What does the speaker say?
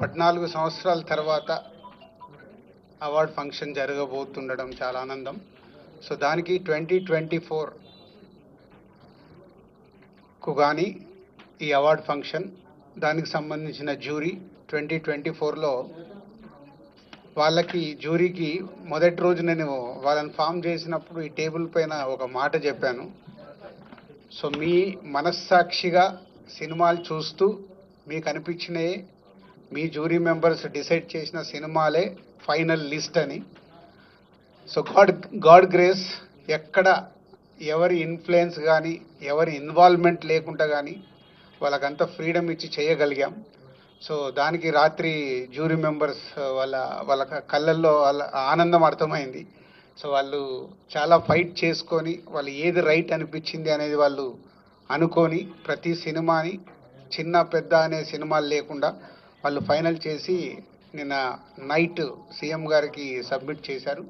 14 సంవత్సరాల తర్వాత award function జరగబోతుండడం చాలా ఆనందం. సో దానికి 2024కు కానీ ఈ అవార్డ్ ఫంక్షన్, దానికి సంబంధించిన జ్యూరీ 2024లో వాళ్ళకి జ్యూరీకి మొదటి రోజు నేను వాళ్ళని ఫామ్ చేసినప్పుడు ఈ టేబుల్ పైన ఒక మాట చెప్పాను. సో మీ మనస్సాక్షిగా సినిమాలు చూస్తూ మీకు అనిపించినవి మీ జ్యూరీ మెంబర్స్ డిసైడ్ చేసిన సినిమాలే ఫైనల్ లిస్ట్ అని. సో గాడ్ గ్రేస్, ఎక్కడ ఎవరి ఇన్ఫ్లుయెన్స్ కానీ ఎవరి ఇన్వాల్వ్మెంట్ లేకుండా కానీ వాళ్ళకంతా ఫ్రీడమ్ ఇచ్చి చేయగలిగాం. సో దానికి రాత్రి జ్యూరీ మెంబర్స్ వాళ్ళ కళ్ళల్లో వాళ్ళ ఆనందం అర్థమైంది. సో వాళ్ళు చాలా ఫైట్ చేసుకొని వాళ్ళు ఏది రైట్ అనిపించింది అనేది వాళ్ళు అనుకొని ప్రతి సినిమాని చిన్న పెద్ద అనే సినిమాలు లేకుండా వాళ్ళు ఫైనల్ చేసి నిన్న నైట్ సీఎం గారికి సబ్మిట్ చేశారు.